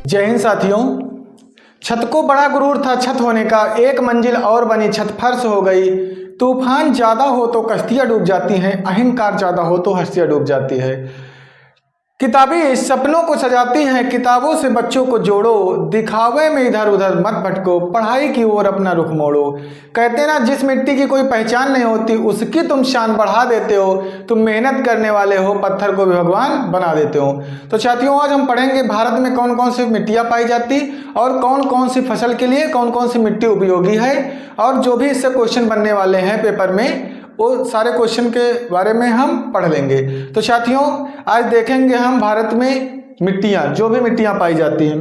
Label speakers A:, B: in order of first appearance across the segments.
A: जय हिंद साथियों। छत को बड़ा गुरूर था छत होने का, एक मंजिल और बनी छत फर्श हो गई। तूफान ज्यादा हो तो कश्तियां डूब जाती हैं, अहंकार ज्यादा हो तो हस्तियां डूब जाती है। किताबें सपनों को सजाती हैं, किताबों से बच्चों को जोड़ो, दिखावे में इधर उधर मत भटको, पढ़ाई की ओर अपना रुख मोड़ो। कहते ना जिस मिट्टी की कोई पहचान नहीं होती उसकी तुम शान बढ़ा देते हो। तुम मेहनत करने वाले हो, पत्थर को भी भगवान बना देते हो। तो साथियों, आज हम पढ़ेंगे भारत में कौन कौन सी मिट्टियाँ पाई जाती और कौन कौन सी फसल के लिए कौन कौन सी मिट्टी उपयोगी है, और जो भी इससे क्वेश्चन बनने वाले हैं पेपर में वो सारे क्वेश्चन के बारे में हम पढ़ लेंगे। तो साथियों, आज देखेंगे हम भारत में मिट्टियाँ, जो भी मिट्टियाँ पाई जाती हैं।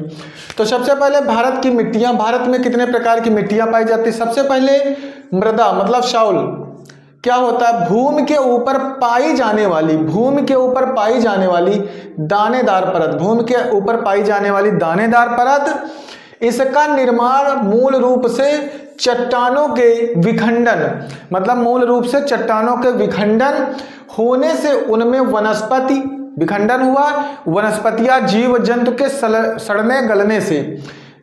A: तो सबसे पहले भारत की मिट्टियाँ, भारत में कितने प्रकार की मिट्टियाँ पाई जाती हैं। सबसे पहले मृदा मतलब सॉइल क्या होता है, भूमि के ऊपर पाई जाने वाली, भूमि के ऊपर पाई जाने वाली दानेदार परत, भूमि के ऊपर पाई जाने वाली दानेदार परत। इसका निर्माण मूल रूप से चट्टानों के विखंडन, मतलब मूल रूप से चट्टानों के विखंडन होने से उनमें वनस्पति विखंडन हुआ, वनस्पतियां जीव जंतु के सड़ने गलने से,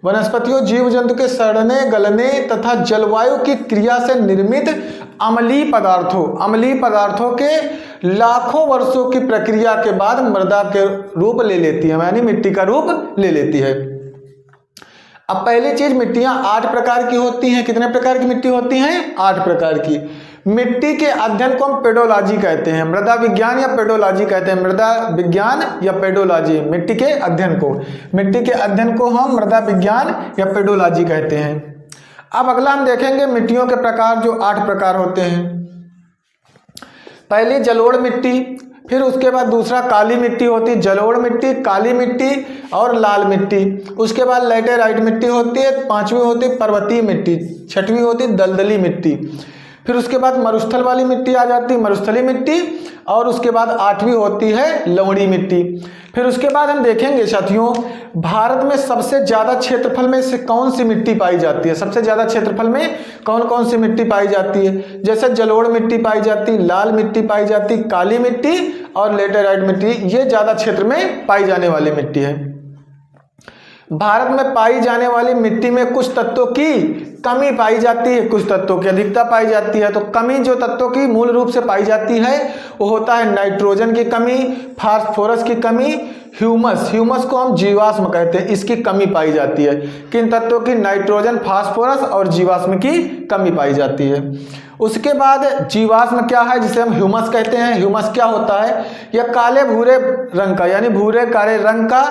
A: वनस्पतियों जीव जंतु के सड़ने गलने तथा जलवायु की क्रिया से निर्मित अम्लीय पदार्थों के लाखों वर्षों की प्रक्रिया के बाद मृदा के रूप ले लेती है, यानी मिट्टी का रूप ले लेती है। अब पहली चीज, मिट्टियां 8 प्रकार की होती हैं। कितने प्रकार की मिट्टी होती हैं? 8 प्रकार की। मिट्टी के अध्ययन को हम पेडोलॉजी कहते हैं, मृदा विज्ञान या पेडोलॉजी कहते हैं, मृदा विज्ञान या पेडोलॉजी, मिट्टी के अध्ययन को हम मृदा विज्ञान या पेडोलॉजी कहते हैं। अब अगला हम देखेंगे मिट्टियों के प्रकार, जो 8 प्रकार होते हैं। पहली जलोढ़ मिट्टी, फिर उसके बाद दूसरा काली मिट्टी होती है, जलोढ़ मिट्टी, काली मिट्टी और लाल मिट्टी। उसके बाद लैटेराइट मिट्टी होती है, 5वीं होती है पर्वतीय मिट्टी, 6वीं होती है दलदली मिट्टी। फिर उसके बाद मरुस्थल वाली मिट्टी आ जाती है, मरुस्थली मिट्टी, और उसके बाद 8वीं होती है लवणी मिट्टी। फिर उसके बाद हम देखेंगे साथियों, भारत में सबसे ज्यादा क्षेत्रफल में से कौन सी मिट्टी पाई जाती है, सबसे ज्यादा क्षेत्रफल में कौन कौन सी मिट्टी पाई जाती है। जैसे जलोढ़ मिट्टी पाई जाती, लाल मिट्टी पाई जाती, काली मिट्टी और लेटेराइट मिट्टी, ये ज्यादा क्षेत्र में पाई जाने वाली मिट्टी है। भारत में पाई जाने वाली मिट्टी में कुछ तत्वों की कमी पाई जाती है, कुछ तत्वों की अधिकता पाई जाती है। तो कमी जो तत्वों की मूल रूप से पाई जाती है वो होता है नाइट्रोजन की कमी, फास्फोरस की कमी, ह्यूमस को हम जीवाश्म कहते हैं, इसकी कमी पाई जाती है। किन तत्वों की? नाइट्रोजन, फास्फोरस और जीवाश्म की कमी पाई जाती है। उसके बाद जीवाश्म क्या है, जिसे हम ह्यूमस कहते हैं। ह्यूमस क्या होता है? यह काले भूरे रंग का, यानी भूरे काले रंग का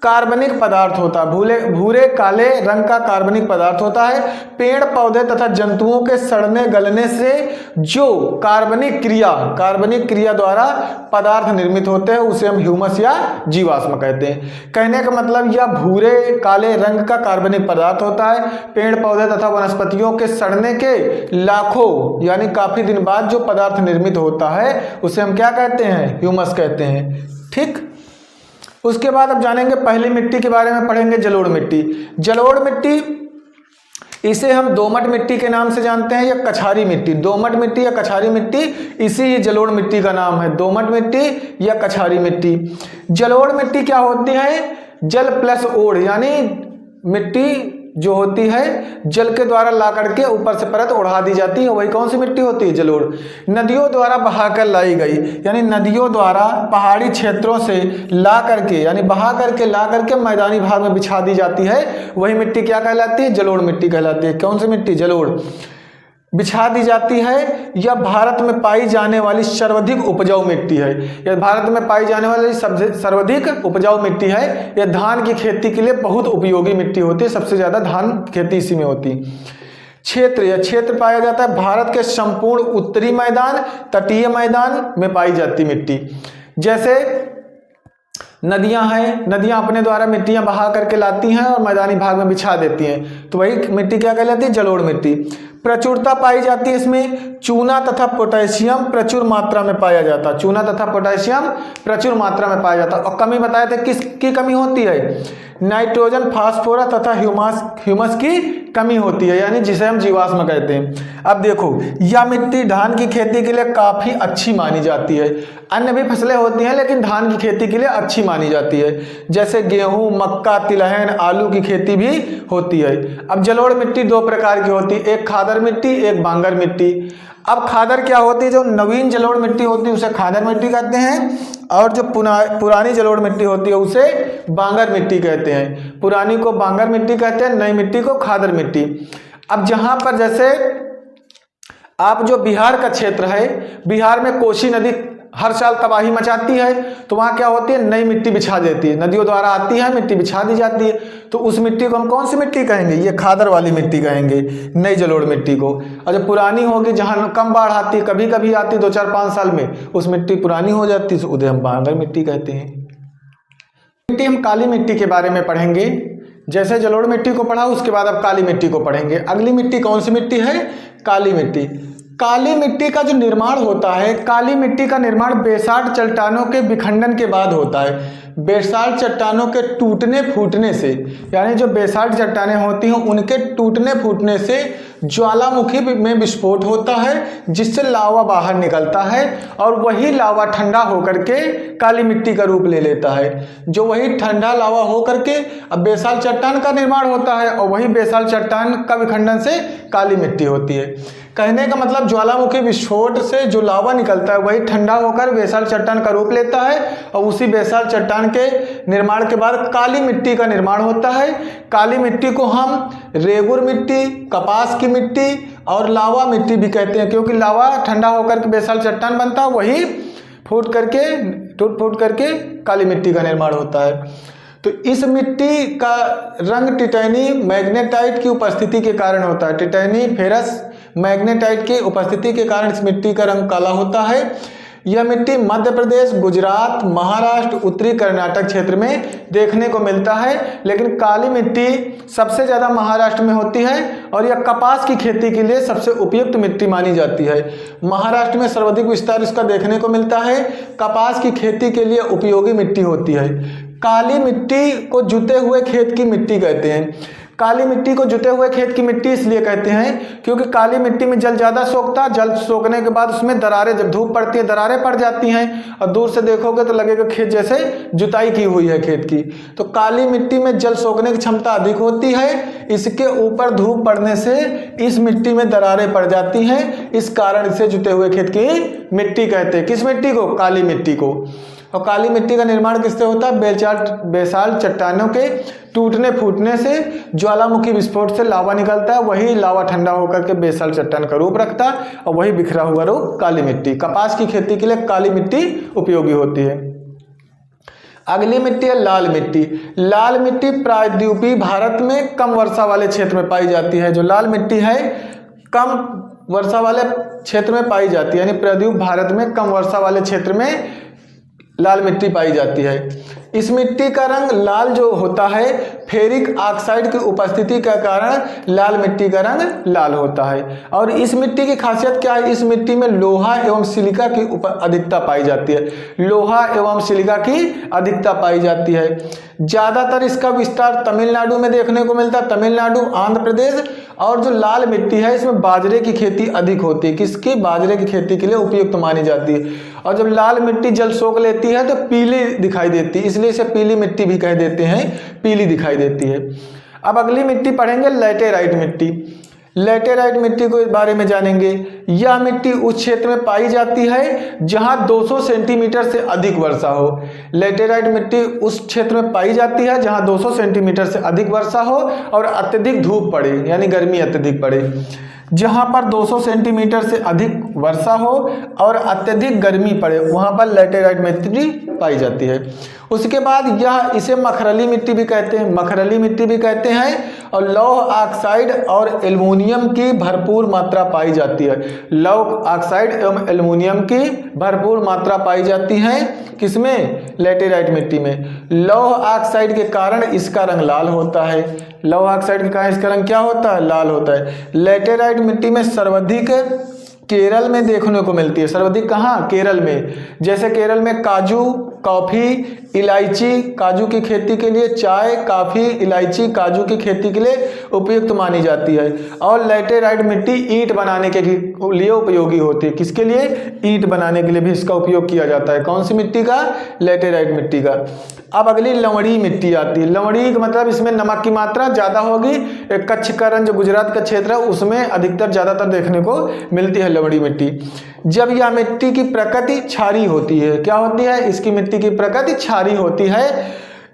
A: कार्बनिक पदार्थ होता है, भूरे काले रंग का कार्बनिक पदार्थ होता है। पेड़ पौधे तथा जंतुओं के सड़ने गलने से जो कार्बनिक क्रिया द्वारा पदार्थ निर्मित होते हैं उसे हम ह्यूमस या जीवाश्म कहते हैं। कहने का मतलब यह भूरे काले रंग का कार्बनिक पदार्थ होता है। पेड़ पौधे तथा वनस्पतियों के सड़ने के लाखों यानी काफी दिन बाद जो पदार्थ निर्मित होता है उसे हम क्या कहते हैं? ह्यूमस कहते हैं। ठीक। उसके बाद अब जानेंगे पहली मिट्टी के बारे में, पढ़ेंगे जलोढ़ मिट्टी। जलोढ़ मिट्टी, इसे हम दोमट मिट्टी के नाम से जानते हैं या कछारी मिट्टी। दोमट मिट्टी या कछारी मिट्टी, इसी ही जलोढ़ मिट्टी का नाम है, दोमट मिट्टी या कछारी मिट्टी। जलोढ़ मिट्टी क्या होती है? जल प्लस ओढ़, यानी मिट्टी जो होती है जल के द्वारा ला करके ऊपर से परत उड़ा दी जाती है, वही कौन सी मिट्टी होती है? जलोढ़। नदियों द्वारा बहाकर लाई गई, यानी नदियों द्वारा पहाड़ी क्षेत्रों से ला करके, यानी बहा करके ला करके मैदानी भाग में बिछा दी जाती है, वही मिट्टी क्या कहलाती है? जलोढ़ मिट्टी कहलाती है। कौन सी मिट्टी? जलोढ़। बिछा दी जाती है। यह भारत में पाई जाने वाली सर्वाधिक उपजाऊ मिट्टी है। यह भारत में पाई जाने वाली सर्वाधिक उपजाऊ मिट्टी है। यह धान की खेती के लिए बहुत उपयोगी मिट्टी होती है, सबसे ज्यादा धान खेती इसी में होती है। क्षेत्र, यह क्षेत्र पाया जाता है भारत के संपूर्ण उत्तरी मैदान, तटीय मैदान में पाई जाती मिट्टी। जैसे नदियां हैं, नदियां अपने द्वारा मिट्टियां बहा करके लाती हैं और मैदानी भाग में बिछा देती हैं, तो वही मिट्टी क्या कहलाती है? जलोढ़ मिट्टी। प्रचुरता पाई जाती है इसमें चूना तथा पोटेशियम प्रचुर मात्रा में पाया जाता है, चूना तथा पोटेशियम प्रचुर मात्रा में पाया जाता है। और कमी बताए थे किसकी कमी होती है? नाइट्रोजन, फास्फोरस तथा ह्यूमस की कमी होती है, यानी जिसे हम जीवाश्म कहते हैं। अब देखो, यह मिट्टी धान की खेती के लिए काफी अच्छी मानी जाती है। अन्य भी फसलें होती हैं लेकिन धान की खेती के लिए अच्छी मानी जाती है। जैसे गेहूं, मक्का, तिलहन, आलू की खेती भी होती है। अब जलोढ़ मिट्टी दो प्रकार की होती है, एक खादर मिट्टी, एक बांगर मिट्टी। अब खादर क्या होती है, जो नवीन जलोढ़ मिट्टी होती है उसे खादर मिट्टी कहते हैं, और जो पुरानी जलोढ़ मिट्टी होती है उसे बांगर मिट्टी कहते हैं। पुरानी को बांगर मिट्टी कहते हैं, नई मिट्टी को खादर मिट्टी। अब जहाँ पर जैसे आप जो बिहार का क्षेत्र है, बिहार में कोसी नदी हर साल तबाही मचाती है, तो वहाँ क्या होती है, नई मिट्टी बिछा देती है, नदियों द्वारा आती है, मिट्टी बिछा दी जाती है, तो उस मिट्टी को हम कौन सी मिट्टी कहेंगे, ये खादर वाली मिट्टी कहेंगे, नई जलोढ़ मिट्टी को। और जो पुरानी होगी, जहाँ कम बाढ़ आती, कभी कभी आती 2-4-5 साल में, उस मिट्टी पुरानी हो जाती है, तो उसे हम बांगर मिट्टी कहते हैं। मिट्टी हम काली मिट्टी के बारे में पढ़ेंगे। जैसे जलोढ़ मिट्टी को पढ़ा, उसके बाद अब काली मिट्टी को पढ़ेंगे। अगली मिट्टी कौन सी मिट्टी है, काली मिट्टी। काली मिट्टी का जो निर्माण होता है, काली मिट्टी का निर्माण बेसाल्ट चट्टानों के विखंडन के बाद होता है। बेसाल्ट चट्टानों के टूटने फूटने से, यानी जो बेसाल्ट चट्टानें होती हैं उनके टूटने फूटने से ज्वालामुखी में विस्फोट होता है, जिससे लावा बाहर निकलता है, और वही लावा ठंडा होकर के काली मिट्टी का रूप ले लेता है। जो वही ठंडा लावा होकर के अब बेसाल्ट चट्टान का निर्माण होता है, और वही बेसाल्ट चट्टान का विखंडन से काली मिट्टी होती है। कहने का मतलब ज्वालामुखी विस्फोट से जो लावा निकलता है वही ठंडा होकर बेसाल्ट चट्टान का रूप लेता है, और उसी बेसाल्ट चट्टान के निर्माण के बाद काली मिट्टी का निर्माण होता है। काली मिट्टी को हम रेगुर मिट्टी, कपास की मिट्टी और लावा मिट्टी भी कहते हैं, क्योंकि लावा ठंडा होकर के बेसाल्ट चट्टान बनता है, वही टूट फूट करके काली मिट्टी का निर्माण होता है। तो इस मिट्टी का रंग टिटैनी मैग्नेटाइट की उपस्थिति के कारण होता है। टिटैनी फेरस मैग्नेटाइट की उपस्थिति के कारण इस मिट्टी का रंग काला होता है। यह मिट्टी मध्य प्रदेश, गुजरात, महाराष्ट्र, उत्तरी कर्नाटक क्षेत्र में देखने को मिलता है, लेकिन काली मिट्टी सबसे ज़्यादा महाराष्ट्र में होती है, और यह कपास की खेती के लिए सबसे उपयुक्त मिट्टी मानी जाती है। महाराष्ट्र में सर्वाधिक विस्तार इसका देखने को मिलता है। कपास की खेती के लिए उपयोगी मिट्टी होती है। काली मिट्टी को जुते हुए खेत की मिट्टी कहते हैं। काली मिट्टी को जुते हुए खेत की मिट्टी इसलिए कहते हैं क्योंकि काली मिट्टी में जल ज़्यादा सोखता है, जल सोखने के बाद उसमें दरारें, जब धूप पड़ती है दरारें पड़ जाती हैं, और दूर से देखोगे तो लगेगा खेत जैसे जुताई की हुई है खेत की। तो काली मिट्टी में जल सोखने की क्षमता अधिक होती है, इसके ऊपर धूप पड़ने से इस मिट्टी में दरारें पड़ जाती हैं, इस कारण इसे जुते हुए खेत की मिट्टी कहते हैं। किस मिट्टी को, काली मिट्टी को। और काली मिट्टी का निर्माण किससे होता है, बेसाल्ट चट्टानों के टूटने फूटने से ज्वालामुखी विस्फोट से लावा निकलता है, वही लावा ठंडा होकर के बेसाल्ट चट्टान का रूप रखता है, और वही बिखरा हुआ रूप काली मिट्टी। कपास की खेती के लिए काली मिट्टी उपयोगी होती है। अगली मिट्टी है लाल मिट्टी। लाल मिट्टी प्रायद्वीपीय भारत में कम वर्षा वाले क्षेत्र में पाई जाती है। जो लाल मिट्टी है कम वर्षा वाले क्षेत्र में पाई जाती है, यानी प्रायद्वीप भारत में कम वर्षा वाले क्षेत्र में लाल मिट्टी पाई जाती है। इस मिट्टी का रंग लाल जो होता है, फेरिक ऑक्साइड की उपस्थिति के कारण लाल मिट्टी का रंग लाल होता है। और इस मिट्टी की खासियत क्या है, इस मिट्टी में लोहा एवं सिलिका की अधिकता पाई जाती है। लोहा एवं सिलिका की अधिकता पाई जाती है। ज़्यादातर इसका विस्तार तमिलनाडु में देखने को मिलता है, तमिलनाडु, आंध्र प्रदेश। और जो लाल मिट्टी है इसमें बाजरे की खेती अधिक होती है। किसकी, बाजरे की खेती के लिए उपयुक्त मानी जाती है। और जब लाल मिट्टी जल सोख लेती है तो पीली दिखाई देती है, इसलिए इसे पीली मिट्टी भी कह देते हैं, पीली दिखाई देती है। अब अगली मिट्टी पढ़ेंगे लैटेराइट मिट्टी। लैटेराइट मिट्टी के बारे में जानेंगे। यह मिट्टी उस क्षेत्र में पाई जाती है जहां 200 सेंटीमीटर से अधिक वर्षा हो। लैटेराइट मिट्टी उस क्षेत्र में पाई जाती है जहां 200 सेंटीमीटर से अधिक वर्षा हो और अत्यधिक धूप पड़े, यानी गर्मी अत्यधिक पड़े। जहां पर 200 सेंटीमीटर से अधिक वर्षा हो और अत्यधिक गर्मी पड़े, वहां पर लैटेराइट मिट्टी पाई जाती है। उसके बाद यह इसे मखरली मिट्टी भी कहते हैं, मखरली मिट्टी भी कहते हैं। और लौह ऑक्साइड और एल्युमिनियम की भरपूर मात्रा पाई जाती है। लौह ऑक्साइड एवं एल्युमिनियम की भरपूर मात्रा पाई जाती है किसमें, लैटेराइट मिट्टी में। लौह ऑक्साइड के कारण इसका रंग लाल होता है। लौह ऑक्साइड के कारण इसका रंग क्या होता है, लाल होता है। लैटेराइट मिट्टी में सर्वाधिक केरल में देखने को मिलती है। सर्वाधिक कहाँ, केरल में। जैसे केरल में काजू, कॉफ़ी, इलायची, काजू की खेती के लिए, चाय, कॉफ़ी, इलायची, काजू की खेती के लिए उपयुक्त मानी जाती है। और लैटेराइट मिट्टी ईंट बनाने के लिए उपयोगी होती है। किसके लिए, ईंट बनाने के लिए भी इसका उपयोग किया जाता है। कौन सी मिट्टी का, लैटेराइट मिट्टी का। अब अगली लवणी मिट्टी आती है। लवणी का मतलब इसमें नमक की मात्रा ज़्यादा होगी। कच्छ का रन जो गुजरात का क्षेत्र है उसमें अधिकतर ज़्यादातर देखने को मिलती है लवणी मिट्टी। जब यह मिट्टी की प्रकृति क्षारीय होती है, क्या होती है, इसकी मिट्टी की प्रकृति क्षारीय होती है,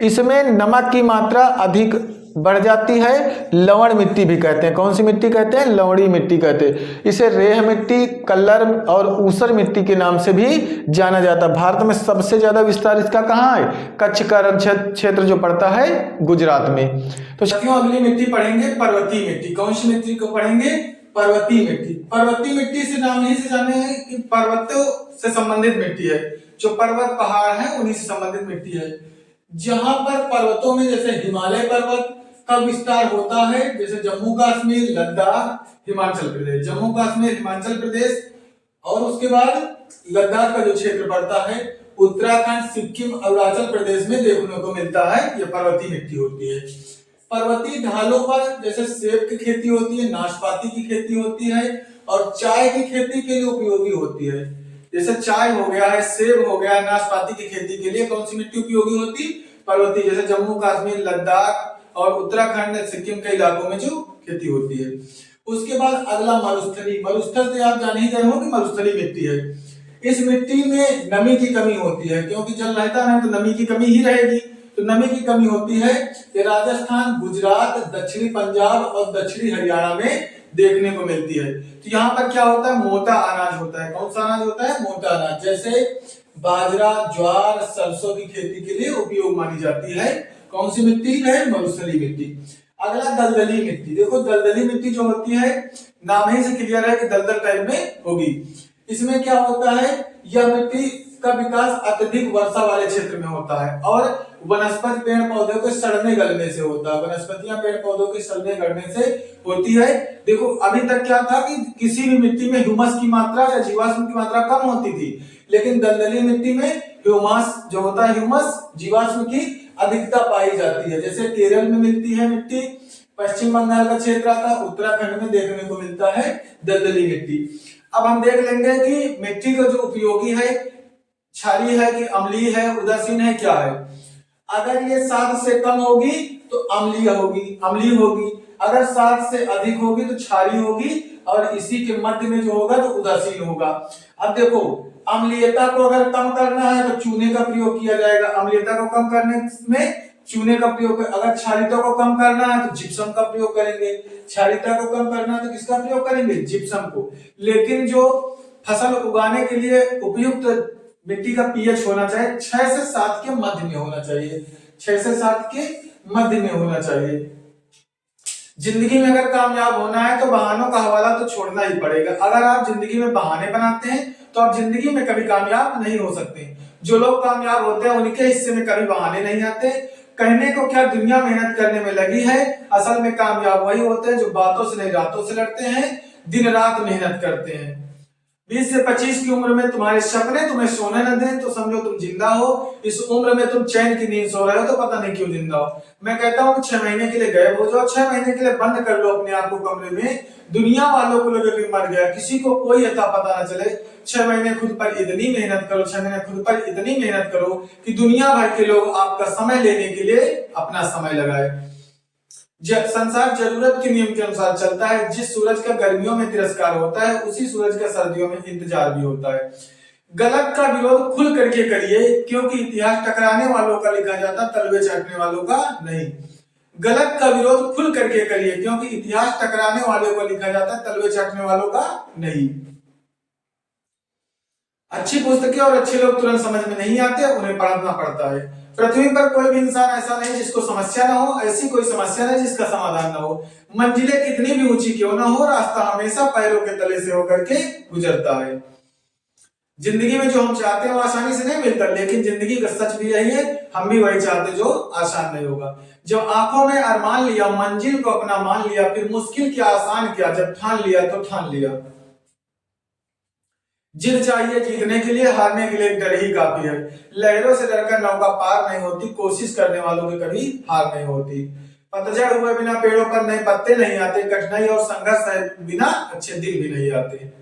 A: इसमें नमक की मात्रा अधिक बढ़ जाती है, लवण मिट्टी भी कहते हैं। कौन सी मिट्टी कहते हैं, लवणी मिट्टी कहते हैं। इसे रेह मिट्टी, कल्लर और ऊसर मिट्टी के नाम से भी जाना जाता है। भारत में सबसे ज्यादा विस्तार इसका कहाँ है, कच्छ का रण क्षेत्र जो पड़ता है गुजरात में। तो साथियों अगली मिट्टी पढ़ेंगे पर्वतीय मिट्टी। कौन सी मिट्टी को पढ़ेंगे, पर्वतीय मिट्टी। पर्वतीय मिट्टी से नाम ही से जाने हैं कि पर्वतों से संबंधित मिट्टी है, जो पर्वत पहाड़ है उन्हीं से संबंधित मिट्टी है। जहां पर पर्वतों में जैसे हिमालय पर्वत का विस्तार होता है, जैसे जम्मू कश्मीर, लद्दाख, हिमाचल प्रदेश, जम्मू कश्मीर, हिमाचल प्रदेश, और उसके बाद लद्दाख का जो क्षेत्र पड़ता है उत्तराखंड, सिक्किम, अरुणाचल प्रदेश में देखने को मिलता है, यह पर्वतीय मिट्टी होती है। पर्वतीय ढालों पर जैसे सेब की खेती होती है, नाशपाती की खेती होती है और चाय की खेती के लिए उपयोगी होती है। जैसे चाय हो गया है, सेब हो गया, नाशपाती की खेती के लिए कौन सी मिट्टी उपयोगी होती, पर्वतीय, जैसे जम्मू कश्मीर, लद्दाख और उत्तराखंड, सिक्किम के इलाकों में जो खेती होती है। उसके बाद अगला मरुस्थली। मरुस्थल से आप जान ही गए हो कि मरुस्थली मिट्टी है। इस मिट्टी में नमी की कमी होती है, क्योंकि जल रहता है तो नमी की कमी ही रहेगी, तो नमी की कमी होती है। ये राजस्थान, गुजरात, दक्षिणी पंजाब और दक्षिणी हरियाणा में देखने को मिलती है। तो यहाँ पर क्या होता है, मोटा अनाज होता है। कौन सा अनाज होता है, मोटा अनाज, जैसे बाजरा, ज्वार, सरसों की खेती के लिए उपयोग मानी जाती है। कौन सी मिट्टी है, मरुस्थली मिट्टी। अगला दलदली मिट्टी। देखो दलदली मिट्टी जो होती है, नाम ही से क्लियर है कि दलदल टाइप में होगी। इसमें क्या होता है, यह मिट्टी का विकास अत्यधिक वर्षा वाले क्षेत्र में होता है और वनस्पति पेड़ पौधों के सड़ने गलने से होता है। वनस्पतियां पेड़ पौधों के सड़ने गलने से होती है। देखो अभी तक क्या था कि किसी भी मिट्टी में ह्यूमस की मात्रा या जीवाश्म की मात्रा कम होती थी, लेकिन दलदली मिट्टी में ह्यूमस जो होता है, ह्यूमस जीवाश्म की अधिकता पाई जाती है। जैसे केरल में मिलती है मिट्टी, पश्चिम बंगाल का क्षेत्र आता है, उत्तराखंड में देखने को मिलता है दलदली मिट्टी। अब हम देख लेंगे कि मिट्टी का जो उपयोगी है, क्षारीय है कि अम्लीय है, उदासीन है, क्या है। अगर ये 7 से कम होगी तो अम्लीय होगी, अम्लीय होगी। अगर 7 से अधिक होगी तो क्षारीय होगी और इसी के मध्य में जो होगा तो उदासीन होगा। अब देखो अम्लीयता को अगर कम करना है तो चूने का प्रयोग किया जाएगा। अम्लीयता को कम करने में चूने का प्रयोग। अगर क्षारीयता को कम करना है तो जिप्सम का प्रयोग करेंगे। क्षारीयता को कम करना है तो किसका प्रयोग करेंगे, जिप्सम को। लेकिन जो फसल उगाने के लिए उपयुक्त मिट्टी का पीएच होना चाहिए 6 से 7 के मध्य में होना चाहिए, 6 से 7 के मध्य में होना चाहिए। जिंदगी में अगर कामयाब होना है तो बहानों का हवाला तो छोड़ना ही पड़ेगा। अगर आप जिंदगी में बहाने बनाते हैं तो आप जिंदगी में कभी कामयाब नहीं हो सकते। जो लोग कामयाब होते हैं उनके हिस्से में कभी बहाने नहीं आते। कहने को क्या, दुनिया मेहनत करने में लगी है, असल में कामयाब वही होते हैं जो बातों से नहीं रातों से लड़ते हैं, दिन रात मेहनत करते हैं। 20 से 25 की उम्र में तुम्हारे सपने तुम्हें सोने न दें तो समझो तुम जिंदा हो। इस उम्र में तुम चैन की नींद सो रहे हो तो पता नहीं क्यों जिंदा हो। मैं कहता हूँ 6 महीने के लिए गायब हो जाओ, 6 महीने के लिए बंद कर लो अपने आप को कमरे में, दुनिया वालों को लगे कि मर गया, किसी को कोई अता पता न चले। 6 महीने खुद पर इतनी मेहनत करो, 6 महीने खुद पर इतनी मेहनत करो कि दुनिया भर के लोग आपका समय लेने के लिए अपना समय लगाए। संसार जरूरत के नियम के अनुसार चलता है। जिस सूरज का गर्मियों में तिरस्कार होता है उसी सूरज का सर्दियों में इंतजार भी होता है। गलत का विरोध खुल करके करिए, क्योंकि इतिहास टकराने वालों का लिखा जाता, तलवे चाटने वालों का नहीं। गलत का विरोध खुल करके करिए, क्योंकि इतिहास टकराने वालों का लिखा जाता, तलवे चाटने वालों का नहीं। अच्छी पुस्तकें और अच्छे लोग तुरंत समझ में नहीं आते, उन्हें पढ़ना पड़ता है। पृथ्वी पर कोई भी इंसान ऐसा नहीं जिसको समस्या ना हो, ऐसी कोई समस्या नहीं जिसका समाधान ना हो। मंजिलें कितनी भी ऊंची क्यों ना हो, रास्ता हमेशा पैरों के तले से होकर के गुजरता है। जिंदगी में जो हम चाहते हैं वो आसानी से नहीं मिलता, लेकिन जिंदगी का सच भी यही है, हम भी वही चाहते जो आसान नहीं होगा। जब आंखों में अरमान लिया, मंजिल को अपना मान लिया, फिर मुश्किल क्या आसान क्या, जब ठान लिया तो ठान लिया। जिद चाहिए जीतने के लिए, हारने के लिए डर ही काफी है। लहरों से डरकर नौका पार नहीं होती, कोशिश करने वालों की कभी हार नहीं होती। पतझड़ हुए बिना पेड़ों पर नए पत्ते नहीं आते, कठिनाई और संघर्ष बिना अच्छे दिन भी नहीं आते।